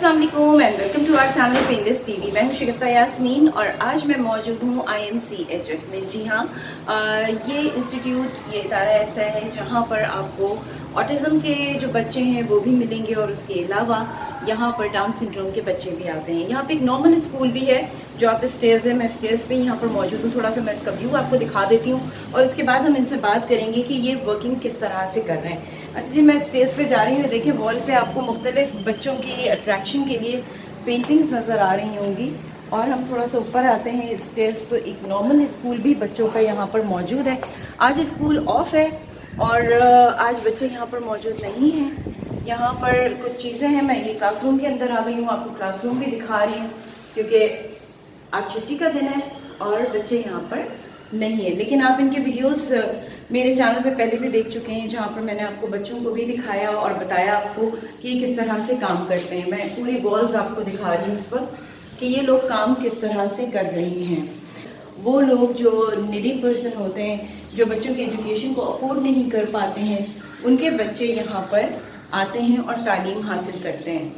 السلام علیکم and welcome to our channel panels TV وی. میں ہوں شگفتہ یاسمین اور آج میں موجود ہوں IMCHF میں. جی ہاں, یہ انسٹیٹیوٹ, یہ ادارہ ایسا ہے جہاں پر آپ کو آٹزم کے جو بچے ہیں وہ بھی ملیں گے اور اس کے علاوہ یہاں پر ڈاؤن سنڈروم کے بچے بھی آتے ہیں. یہاں پہ ایک نارمل اسکول بھی ہے جو آپ اسٹیئرز ہے, میں اسٹیئرز پہ یہاں پر موجود ہوں. تھوڑا سا میں اس کا ویو آپ کو دکھا دیتی ہوں اور اس کے بعد ہم ان سے بات کریں گے کہ یہ ورکنگ کس طرح سے کر رہے ہیں. اچھا جی, میں اسٹیج پہ جا رہی ہوں. دیکھیں وال پہ آپ کو مختلف بچوں کی اٹریکشن کے لیے پینٹنگز نظر آ رہی ہوں گی. اور ہم تھوڑا سا اوپر آتے ہیں اسٹیج پر. ایک نارمل اسکول بھی بچوں کا یہاں پر موجود ہے. آج اسکول آف ہے اور آج بچے یہاں پر موجود نہیں ہیں. یہاں پر کچھ چیزیں ہیں. میں یہ کلاس روم کے اندر آ گئی ہوں, آپ کو کلاس روم بھی دکھا رہی ہوں کیونکہ آج چھٹی کا دن ہے اور بچے یہاں پر نہیں ہیں. لیکن آپ ان کے ویڈیوز میرے چینل پہ پہلے بھی دیکھ چکے ہیں جہاں پر میں نے آپ کو بچوں کو بھی دکھایا اور بتایا آپ کو کہ یہ کس طرح سے کام کرتے ہیں. میں پوری والز آپ کو دکھا رہی ہوں اس وقت کہ یہ لوگ کام کس طرح سے کر رہے ہیں. وہ لوگ جو نیڈی پرسن ہوتے ہیں, جو بچوں کی ایجوکیشن کو افورڈ نہیں کر پاتے ہیں, ان کے بچے یہاں پر آتے ہیں اور تعلیم حاصل کرتے ہیں.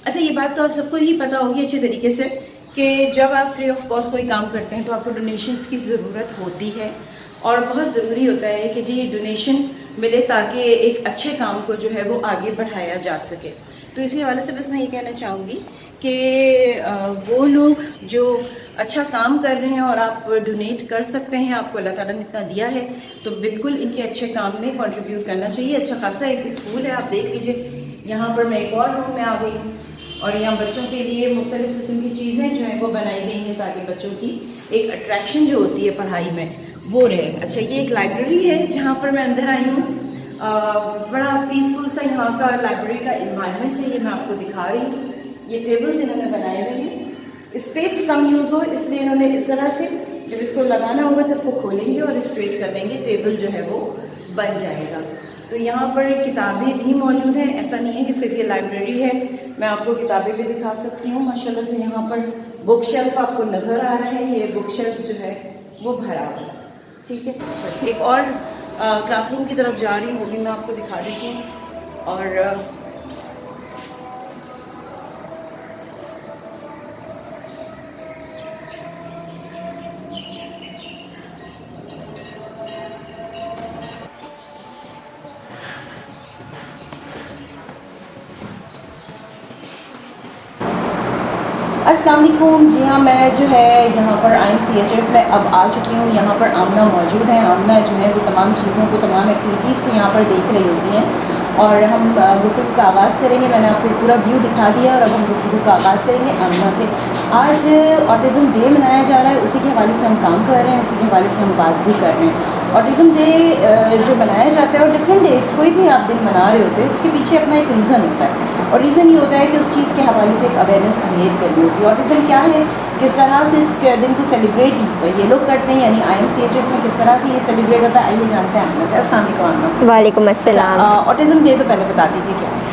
اچھا, یہ بات تو آپ سب کو ہی پتہ ہوگی اچھے طریقے سے کہ جب آپ فری آف کاسٹ کوئی کام کرتے ہیں تو آپ کو ڈونیشنز کی ضرورت ہوتی ہے اور بہت ضروری ہوتا ہے کہ جی ڈونیشن ملے تاکہ ایک اچھے کام کو جو ہے وہ آگے بڑھایا جا سکے. تو اسی حوالے سے بس میں یہ کہنا چاہوں گی کہ وہ لوگ جو اچھا کام کر رہے ہیں اور آپ ڈونیٹ کر سکتے ہیں, آپ کو اللہ تعالیٰ نے اتنا دیا ہے تو بالکل ان کے اچھے کام میں کنٹریبیوٹ کرنا چاہیے. اچھا خاصا ایک اسکول ہے, آپ دیکھ لیجیے. یہاں پر میں ایک اور روم میں آ گئی ہوں اور یہاں بچوں کے لیے مختلف قسم کی چیزیں جو ہیں وہ بنائی گئی ہیں تاکہ بچوں کی ایک اٹریکشن جو ہوتی ہے پڑھائی میں وہ رہے. اچھا, یہ ایک لائبریری ہے جہاں پر میں اندر آئی ہوں. بڑا پیسفل سا یہاں کا لائبریری کا انوائرمنٹ ہے, یہ میں آپ کو دکھا رہی ہوں. یہ ٹیبلز انہوں نے بنائے ہوئے ہیں, اسپیس کم یوز ہو اس لیے انہوں نے اس طرح سے جب اس کو لگانا ہوگا تو اس کو کھولیں گے اور اسٹریٹ کر لیں گے, ٹیبل جو ہے وہ بن جائے گا. تو یہاں پر کتابیں بھی موجود ہیں, ایسا نہیں ہے کہ صرف یہ لائبریری ہے. میں آپ کو کتابیں بھی دکھا سکتی ہوں. ماشاءاللہ سے یہاں پر بک شیلف آپ کو نظر آ رہا ہے. یہ بک شیلف جو ہے وہ بھرا ہوا ہے. ٹھیک ہے, ایک اور کلاس روم کی طرف جا رہی ہوں, وہ بھی میں آپ کو دکھا دیتی ہوں. اور السلام علیکم. جی ہاں, میں جو ہے یہاں پر IMCHF میں اب آ چکی ہوں. یہاں پر آمنہ موجود ہیں. آمنہ جو ہے وہ تمام چیزوں کو, تمام ایکٹیویٹیز کو یہاں پر دیکھ رہی ہوتی ہیں اور ہم گفتگو کا آغاز کریں گے. میں نے آپ کو پورا ویو دکھا دیا اور اب ہم گفتگو کا آغاز کریں گے آمنہ سے. آج آٹزم ڈے منایا جا رہا ہے, اسی کے حوالے سے ہم کام کر رہے ہیں, اسی کے حوالے سے ہم بات بھی کر رہے ہیں. آٹزم ڈے جو منایا جاتا ہے اور ڈفرینٹ ڈیز, کوئی بھی آپ دن منا رہے ہوتے ہیں, اس کے پیچھے اپنا ایک ریزن ہوتا ہے اور ریزن یہ ہوتا ہے کہ اس چیز کے حوالے سے ایک اویئرنیس کریٹ کرنی ہوتی ہے. آٹزم کیا ہے, کس طرح سے اس دن کو سیلیبریٹ یہ لوگ کرتے ہیں, یعنی IMCHF میں کس طرح سے یہ سیلیبریٹ ہوتا ہے, آئیے جانتے ہیں. السلام علیکم. وعلیکم السلام. آٹزم ڈے تو پہلے بتا دیجیے کیا ہے.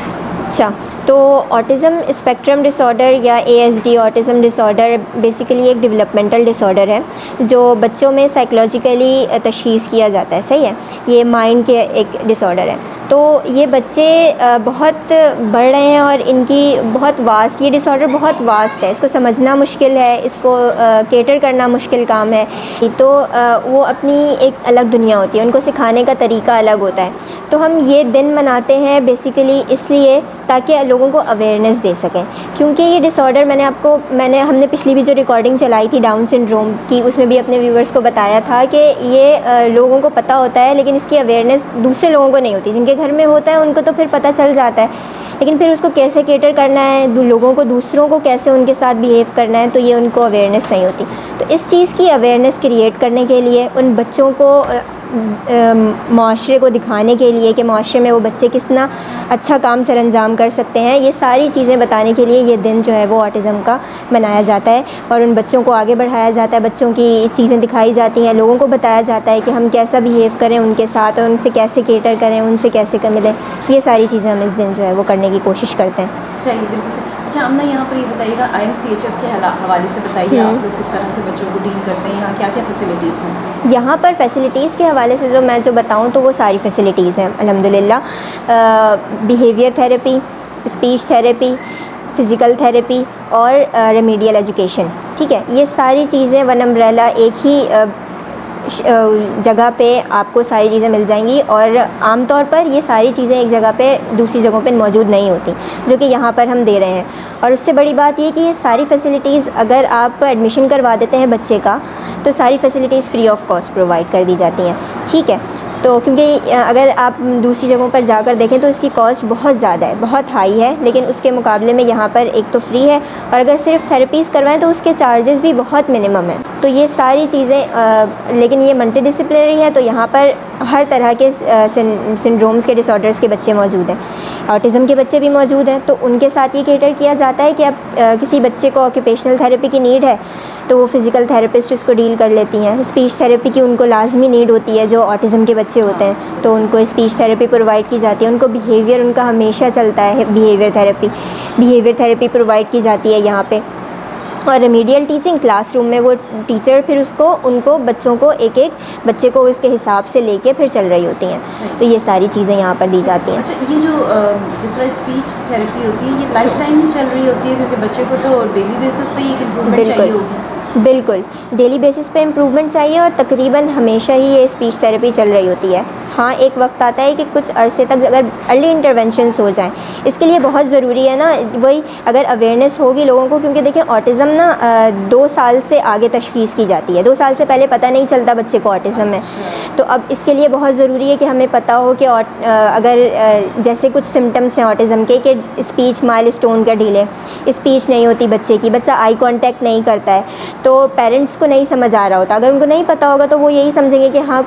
اچھا, تو آٹزم اسپیکٹرم ڈس آرڈر یا ASD آٹزم ڈس آرڈر بیسیکلی ایک ڈیولپمنٹل ڈس آرڈر ہے جو بچوں میں سائیکلوجیکلی تشخیص کیا جاتا ہے. صحیح ہے, یہ مائنڈ کے ایک ڈس آرڈر ہے. تو یہ بچے بہت بڑھ رہے ہیں اور ان کی بہت واسٹ, یہ ڈس آرڈر بہت واسٹ ہے, اس کو سمجھنا مشکل ہے, اس کو کیٹر کرنا مشکل کام ہے. تو وہ اپنی ایک الگ دنیا ہوتی ہے, ان کو سکھانے کا طریقہ الگ ہوتا ہے. تو ہم یہ دن مناتے ہیں بیسیکلی اس لیے تاکہ لوگوں کو اویئرنیس دے سکیں, کیونکہ یہ ڈس آرڈر ہم نے پچھلی بھی جو ریکارڈنگ چلائی تھی ڈاؤن سنڈروم کی, اس میں بھی اپنے ویورز کو بتایا تھا کہ یہ لوگوں کو پتہ ہوتا ہے لیکن اس کی اویئرنیس دوسرے لوگوں کو نہیں ہوتی. جن کے گھر میں ہوتا ہے ان کو تو پھر پتہ چل جاتا ہے, لیکن پھر اس کو کیسے کیٹر کرنا ہے, لوگوں کو, دوسروں کو کیسے ان کے ساتھ بیہیو کرنا ہے, تو یہ ان کو اویئرنیس نہیں ہوتی. تو اس چیز کی اویئرنیس کریٹ کرنے کے لیے, ان بچوں کو معاشرے کو دکھانے کے لیے کہ معاشرے میں وہ بچے کتنا اچھا کام سر انجام کر سکتے ہیں, یہ ساری چیزیں بتانے کے لیے یہ دن جو ہے وہ آٹزم کا منایا جاتا ہے اور ان بچوں کو آگے بڑھایا جاتا ہے. بچوں کی چیزیں دکھائی جاتی ہیں, لوگوں کو بتایا جاتا ہے کہ ہم کیسا بیہیو کریں ان کے ساتھ اور ان سے کیسے کیٹر کریں, ان سے کیسے ملیں. یہ ساری چیزیں ہم اس دن جو ہے وہ کرنے کی کوشش کرتے ہیں. صحیح, بالکل صحیح. اچھا آمنہ, یہاں پر یہ بتائیے گا IMCHF کے حوالے سے بتائیے, آپ لوگ کس طرح سے بچوں کو ڈیل کرتے ہیں, یہاں کیا کیا فیسلٹیز ہیں؟ یہاں پر فیسلٹیز کے حوالے سے میں جو بتاؤں تو وہ ساری فیسلٹیز ہیں الحمدللہ. Behaviour therapy, speech therapy, physical therapy اور ریمیڈیل ایجوکیشن. ٹھیک ہے, یہ ساری چیزیں ون امبریلا ایک ہی جگہ پہ آپ کو ساری چیزیں مل جائیں گی, اور عام طور پر یہ ساری چیزیں ایک جگہ پہ دوسری جگہوں پہ موجود نہیں ہوتی, جو کہ یہاں پر ہم دے رہے ہیں. اور اس سے بڑی بات یہ کہ یہ ساری فیسلٹیز اگر آپ ایڈمیشن کروا دیتے ہیں بچے کا, تو ساری facilities free of cost provide کر دی جاتی ہیں. ٹھیک ہے, تو کیونکہ اگر آپ دوسری جگہوں پر جا کر دیکھیں تو اس کی کاسٹ بہت زیادہ ہے, بہت ہائی ہے, لیکن اس کے مقابلے میں یہاں پر ایک تو فری ہے, اور اگر صرف تھراپیز کروائیں تو اس کے چارجز بھی بہت منیمم ہیں. تو یہ ساری چیزیں, لیکن یہ ملٹی ڈسپلنری ہے, تو یہاں پر ہر طرح کے سنڈرومز کے ڈس آرڈرس کے بچے موجود ہیں. آٹزم کے بچے بھی موجود ہیں, تو ان کے ساتھ یہ کیٹر کیا جاتا ہے کہ اب کسی بچے کو آکوپیشنل تھراپی کی نیڈ ہے تو وہ فزیکل تھراپسٹ اس کو ڈیل کر لیتی ہیں. اسپیچ تھراپی کی ان کو لازمی نیڈ ہوتی ہے, جو آٹزم کے بچے ہوتے ہیں, تو ان کو اسپیچ تھراپی پرووائڈ کی جاتی ہے. ان کو بیہیویئر ان کا ہمیشہ چلتا ہے, بیہیویئر تھراپی پرووائڈ کی جاتی ہے یہاں پہ. اور ریمیڈیل ٹیچنگ, کلاس روم میں وہ ٹیچر پھر ان کو بچوں کو ایک ایک بچے کو اس کے حساب سے لے کے پھر چل رہی ہوتی ہیں. تو یہ ساری چیزیں یہاں پر دی جاتی ہیں. اچھا, یہ جو جس طرح اسپیچ تھراپی ہوتی ہے یہ لائف ٹائم ہی چل رہی ہوتی ہے, کیونکہ بچے کو تو ڈیلی بیسس پہ ایک امپروومنٹ چاہیے ہوگی. بالکل, ڈیلی بیسس پہ امپروومنٹ چاہیے, اور تقریباً ہمیشہ ہی یہ اسپیچ تھراپی چل رہی ہوتی ہے. ہاں, ایک وقت آتا ہے کہ کچھ عرصے تک اگر ارلی انٹرونشنس ہو جائیں, اس کے لیے بہت ضروری ہے نا وہی, اگر اویئرنیس ہوگی لوگوں کو, کیونکہ دیکھیں آٹزم نا 2 سال سے آگے تشخیص کی جاتی ہے, 2 سال سے پہلے پتہ نہیں چلتا بچے کو آٹزم ہے. تو اب اس کے لیے بہت ضروری ہے کہ ہمیں پتہ ہو کہ اگر جیسے کچھ سمٹمس ہیں آٹزم کے, کہ اسپیچ مائل اسٹون کا ڈیلے, اسپیچ نہیں ہوتی بچے کی, بچہ آئی کانٹیکٹ نہیں کرتا ہے, تو پیرنٹس کو نہیں سمجھ آ رہا ہوتا. اگر ان کو نہیں پتہ ہوگا تو وہ یہی سمجھیں گے کہ ہاں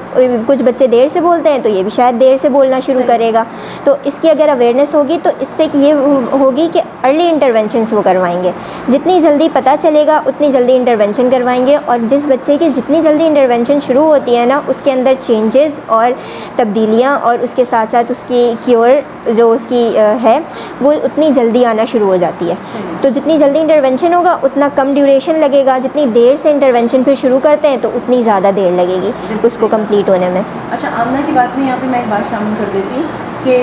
کچھ بچے دیر سے بولتے ہیں تو یہ بھی شاید دیر سے بولنا شروع کرے گا. تو اس کی اگر اویئرنیس ہوگی تو اس سے یہ ہوگی کہ ارلی انٹرونشنس وہ کروائیں گے. جتنی جلدی پتہ چلے گا اتنی جلدی انٹرونشن کروائیں گے, اور جس بچے کی جتنی جلدی انٹرونشن شروع ہوتی ہے نا, اس کے اندر چینجز اور تبدیلیاں, اور اس کے ساتھ ساتھ اس کی کیور جو اس کی ہے وہ اتنی جلدی آنا شروع ہو جاتی ہے. تو جتنی جلدی انٹرونشن ہوگا اتنا کم ڈیوریشن لگے گا, جتنی دیر سے انٹرونشن پھر شروع کرتے ہیں تو اتنی زیادہ دیر لگے گی اس کو کمپلیٹ ہونے میں. اچھا, آمنہ کی بات میں یہاں پہ میں ایک بات شامل کر دیتی ہوں کہ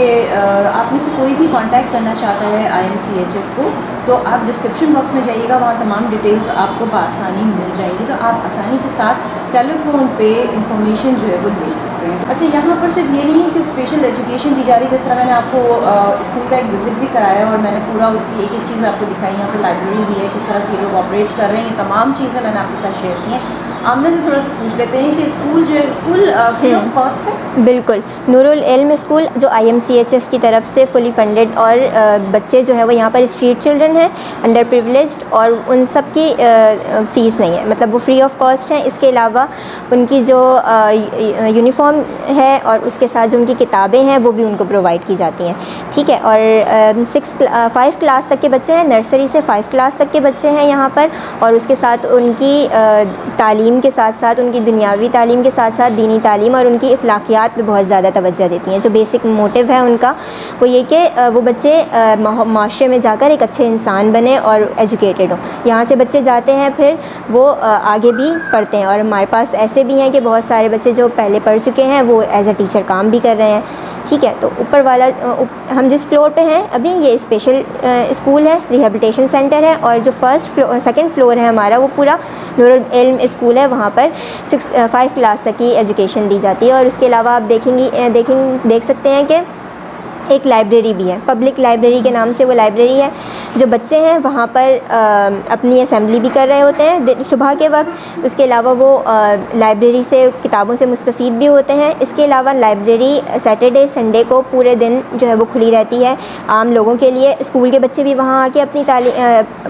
آپ میں سے کوئی بھی کانٹیکٹ کرنا چاہتا ہے IMCHF کو, تو آپ ڈسکرپشن باکس میں جائیے گا, وہاں تمام ڈیٹیلز آپ کو بآسانی مل جائیں گی, تو آپ آسانی کے ساتھ ٹیلی فون پہ انفارمیشن جو ہے وہ لے سکتے ہیں. اچھا, یہاں پر صرف یہ نہیں ہے کہ اسپیشل ایجوکیشن دی جا رہی ہے, جس طرح میں نے آپ کو اسکول کا ایک وزٹ بھی کرایا اور میں نے پورا اس کی ایک ایک چیز آپ کو دکھائی. یہاں پہ لائبریری بھی ہے, کس طرح سے یہ لوگ آپریٹ کر رہے ہیں, یہ تمام چیزیں میں نے آپ کے ساتھ شیئر کی ہیں. آمنہ سے تھوڑا سا پوچھ لیتے ہیں کہ اسکول جو ہے, اسکول فری آف کاسٹ ہے؟ بالکل, نور العلم اسکول جو IMCHF کی طرف سے فلی فنڈڈ, اور بچے جو ہے وہ یہاں پر اسٹریٹ چلڈرن ہیں, انڈر پریولیجڈ, اور ان سب کی فیس نہیں ہے, مطلب وہ فری آف کاسٹ ہیں. اس کے علاوہ ان کی جو یونیفارم ہے اور اس کے ساتھ جو ان کی کتابیں ہیں وہ بھی ان کو پرووائڈ کی جاتی ہیں. ٹھیک ہے, اور 5 کلاس تک کے بچے ہیں, نرسری سے 5 کلاس تک کے بچے ہیں یہاں پر, اور اس کے ساتھ ان کی تعلیم کے ساتھ ساتھ, ان کی دنیاوی تعلیم کے ساتھ ساتھ دینی تعلیم اور ان کی اخلاقیات پہ بہت زیادہ توجہ دیتی ہیں. جو بیسک موٹیو ہے ان کا وہ یہ کہ وہ بچے معاشرے میں جا کر ایک اچھے انسان بنیں اور ایجوکیٹڈ ہوں. یہاں سے بچے جاتے ہیں پھر وہ آگے بھی پڑھتے ہیں, اور ہمارے پاس ایسے بھی ہیں کہ بہت سارے بچے جو پہلے پڑھ چکے ہیں وہ ایز اے ٹیچر کام بھی کر رہے ہیں. ٹھیک ہے, تو اوپر والا ہم جس فلور پہ ہیں ابھی, یہ اسپیشل اسکول ہے, ریہیبلیٹیشن سینٹر ہے, اور جو سیکنڈ فلور ہے ہمارا وہ پورا نور العلم اسکول ہے. وہاں پر 5 کلاس تک کی ایجوکیشن دی جاتی ہے. اور اس کے علاوہ آپ دیکھ سکتے ہیں کہ ایک لائبریری بھی ہے, پبلک لائبریری کے نام سے وہ لائبریری ہے. جو بچے ہیں وہاں پر اپنی اسمبلی بھی کر رہے ہوتے ہیں صبح کے وقت. اس کے علاوہ وہ لائبریری سے کتابوں سے مستفید بھی ہوتے ہیں. اس کے علاوہ لائبریری سیٹرڈے سنڈے کو پورے دن جو ہے وہ کھلی رہتی ہے عام لوگوں کے لیے. اسکول کے بچے بھی وہاں آ کے اپنی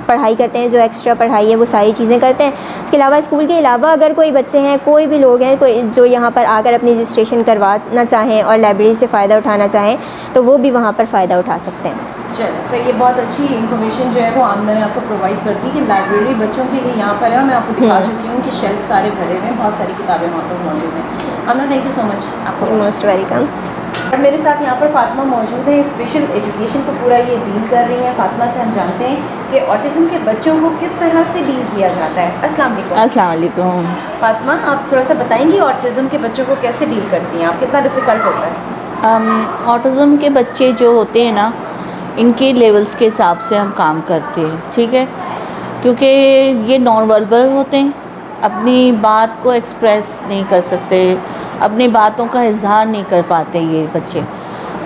پڑھائی کرتے ہیں, جو ایکسٹرا پڑھائی ہے وہ ساری چیزیں کرتے ہیں. اس کے علاوہ اسکول کے علاوہ اگر کوئی بچے ہیں, کوئی بھی لوگ ہیں جو یہاں پر آ کر اپنی رجسٹریشن کروانا چاہیں اور لائبریری سے فائدہ اٹھانا چاہیں تو وہ بھی وہاں پر فائدہ اٹھا سکتے ہیں. چلیں صحیح, یہ بہت اچھی انفارمیشن جو ہے وہ آمنہ نے آپ کو پرووائڈ کر دی کہ لائبریری بچوں کے لیے یہاں پر ہے. میں آپ کو دکھا چکی ہوں کہ شیلف سارے بھرے ہوئے ہیں, بہت ساری کتابیں وہاں پر موجود ہیں. آمنہ, تھینک یو سو مچ, آپ کو موسٹ ویلکم. اور میرے ساتھ یہاں پر فاطمہ موجود ہیں, اسپیشل ایجوکیشن کو پورا یہ ڈیل کر رہی ہیں. فاطمہ سے ہم جانتے ہیں کہ آٹزم کے بچوں کو کس طرح سے ڈیل کیا جاتا ہے. السلام علیکم. السلام علیکم. فاطمہ, آپ تھوڑا سا بتائیں گی آٹزم کے بچوں کو کیسے ڈیل کرتی ہیں آپ, کتنا ڈیفیکلٹ ہوتا ہے؟ آٹزم کے بچے جو ہوتے ہیں نا, ان کے لیولز کے حساب سے ہم کام کرتے ہیں، ٹھیک ہے، کیونکہ یہ نان وربل ہوتے ہیں، اپنی بات کو ایکسپریس نہیں کر سکتے، اپنی باتوں کا اظہار نہیں کر پاتے یہ بچے.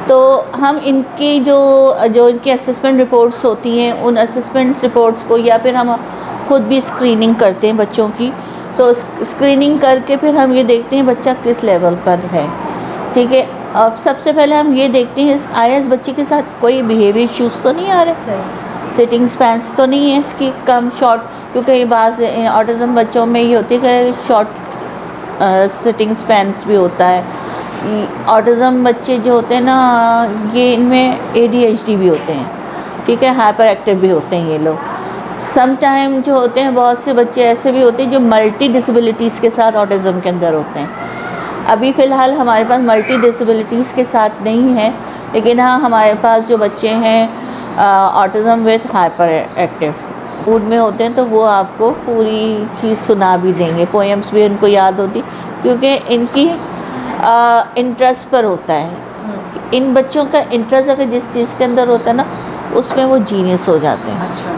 تو ہم ان کی جو ان کی اسسمنٹ رپورٹس ہوتی ہیں، ان اسسمنٹ رپورٹس کو یا پھر ہم خود بھی اسکریننگ کرتے ہیں بچوں کی. تو اسکریننگ کر کے پھر ہم یہ دیکھتے ہیں بچہ کس لیول پر ہے، ٹھیک ہے. اب سب سے پہلے ہم یہ دیکھتے ہیں آیا اس بچے کے ساتھ کوئی بیہیویئر ایشوز تو نہیں آ رہے، سٹنگ سپینس تو نہیں ہے اس کی کم شارٹ، کیونکہ بعض آٹزم بچوں میں یہ ہوتی ہے کہ شارٹ سٹنگ سپینس بھی ہوتا ہے. آٹزم بچے جو ہوتے ہیں نا، یہ ان میں ADHD بھی ہوتے ہیں، ٹھیک ہے، ہائپر ایکٹیو بھی ہوتے ہیں یہ لوگ. سم ٹائم جو ہوتے ہیں بہت سے بچے ایسے بھی ہوتے ہیں جو ملٹی ڈسیبلٹیز کے ساتھ آٹزم کے اندر ہوتے ہیں. ابھی فی الحال ہمارے پاس ملٹی ڈسیبلٹیز کے ساتھ نہیں ہے، لیکن ہاں ہمارے پاس جو بچے ہیں autism with hyperactive mode میں ہوتے ہیں، تو وہ آپ کو پوری چیز سنا بھی دیں گے، پوئمس بھی ان کو یاد ہوتی، کیونکہ ان کی انٹرسٹ پر ہوتا ہے. ان بچوں کا انٹرسٹ اگر جس چیز کے اندر ہوتا ہے نا، اس میں وہ جینیس ہو جاتے ہیں. اچھا.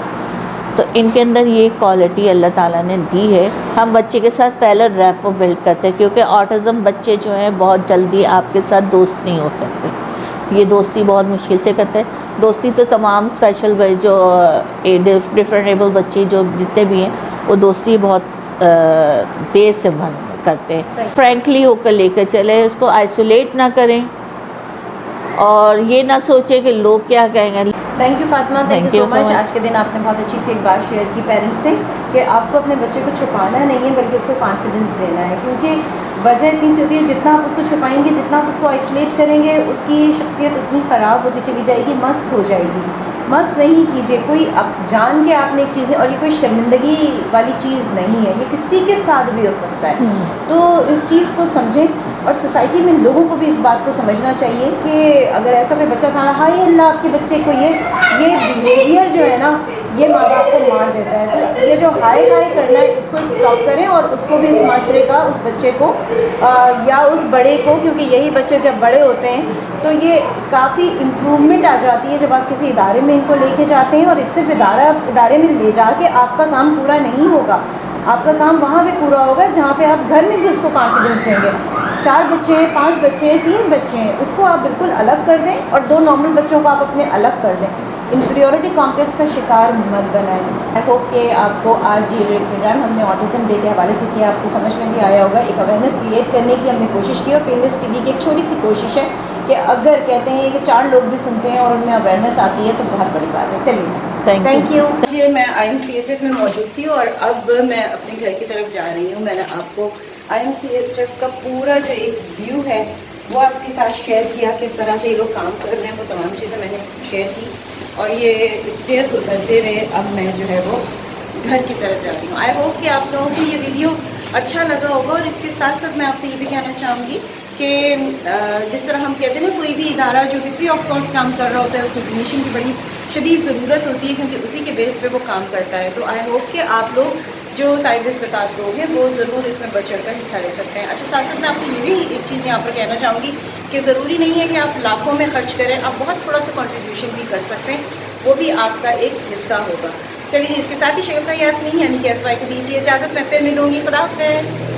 تو ان کے اندر یہ کوالٹی اللہ تعالیٰ نے دی ہے. ہم بچے کے ساتھ پہلے ریپو بلڈ کرتے ہیں، کیونکہ آٹزم بچے جو ہیں بہت جلدی آپ کے ساتھ دوست نہیں ہو سکتے، یہ دوستی بہت مشکل سے کرتے ہیں. دوستی تو تمام اسپیشل جو ڈفرینٹیبل بچے جو جتنے بھی ہیں وہ دوستی بہت دیر سے کرتے ہیں. فرینکلی ہو کر لے کر چلے، اس کو آئسولیٹ نہ کریں اور یہ نہ سوچے کہ لوگ کیا کہیں گے. Thank you Fatima, thank you so much. آج کے دن آپ نے بہت اچھی سی ایک بات شیئر کی پیرنٹس سے، کہ آپ کو اپنے بچے کو چھپانا نہیں ہے بلکہ اس کو کانفیڈنس دینا ہے. کیونکہ وجہ اتنی سی ہوتی ہے، جتنا آپ اس کو چھپائیں گے، جتنا آپ اس کو آئسولیٹ کریں گے، اس کی شخصیت اتنی خراب ہوتی چلی جائے گی، مست ہو جائے گی. مست نہیں کیجیے. کوئی اب جان کے آپ نے ایک چیز ہے، اور یہ کوئی شرمندگی والی چیز نہیں ہے، یہ کسی کے ساتھ بھی ہو سکتا ہے. تو اس چیز کو سمجھیں، اور سوسائٹی میں لوگوں کو بھی اس بات کو سمجھنا چاہیے کہ اگر ایسا کوئی بچہ سامنے، ہائے اللہ آپ کے بچے کو یہ بیہیویئر جو ہے نا، یہ ماں باپ کو مار دیتا ہے. تو یہ جو ہائے ہائے کرنا ہے، اس کو اسٹاپ کریں، اور اس کو بھی اس معاشرے کا، اس بچے کو یا اس بڑے کو، کیونکہ یہی بچے جب بڑے ہوتے ہیں تو یہ کافی امپرومنٹ آ جاتی ہے جب آپ کسی ادارے میں ان کو لے کے جاتے ہیں. اور صرف ادارے میں لے جا کے آپ کا کام پورا نہیں ہوگا، آپ کا کام وہاں پہ پورا ہوگا جہاں پہ آپ گھر میں بھی اس کو کانفیڈنس دیں گے. 4 بچے ہیں، 5 بچے ہیں، 3 بچے ہیں، اس کو آپ بالکل الگ کر دیں، اور 2 نارمل بچوں کو آپ اپنے الگ کر دیں. انفیریورٹی کمپلیکس کا شکار مت بنائیں. آئی ہوپ کہ آپ کو آج یہ جو ایک پروگرام ہم نے آٹزم ڈے کے حوالے سے کیا، آپ کو سمجھ میں بھی آیا ہوگا. ایک اویئرنیس کریٹ کرنے کی ہم نے کوشش کی، اور پینس ٹی وی کی ایک چھوٹی سی کوشش ہے کہ اگر کہتے ہیں کہ 4 لوگ بھی سنتے ہیں اور ان میں اویئرنیس آتی ہے تو بہت بڑی بات ہے. چلیے تھینک یو. جی میں IMCHF میں موجود تھی، اور اب میں اپنے گھر کی طرف جا رہی ہوں. میں نے آپ کو IMCHF کا پورا جو ایک ویو ہے وہ آپ کے ساتھ شیئر کیا، کس طرح سے یہ لوگ کام کر رہے ہیں، وہ تمام چیزیں میں نے شیئر کی. اور یہ اسٹیئرز اترتے ہوئے اب میں جو ہے وہ گھر کی طرف جاتی ہوں. آئی ہوپ کہ آپ لوگوں کو یہ ویڈیو اچھا لگا ہوگا. اور اس کے ساتھ ساتھ میں آپ سے یہ بھی کہنا چاہوں گی کہ جس طرح ہم کہتے ہیں نا، کوئی بھی ادارہ جو بھی فری آف کاسٹ کام کر رہا ہوتا ہے، اس کو ڈونیشن کی بڑی شدید ضرورت ہوتی ہے، کیونکہ اسی کے بیس پہ وہ کام کرتا ہے. تو آئی ہوپ کہ آپ لوگ جو صاحب استطاعت لوگ ہیں وہ ضرور اس میں بڑھ چڑھ کر حصہ لے سکتے ہیں. اچھا، ساتھ ساتھ میں آپ کو یہ بھی ایک چیز یہاں پر کہنا چاہوں گی کہ ضروری نہیں ہے کہ آپ لاکھوں میں خرچ کریں، آپ بہت تھوڑا سا کنٹریبیوشن بھی کر سکتے ہیں، وہ بھی آپ کا ایک حصہ ہوگا. چلیے، اس کے ساتھ ہی شیخہ یاسمین یعنی کہ SY کو دیجیے اجازت. میں پھر ملوں گی. خدا حافظ.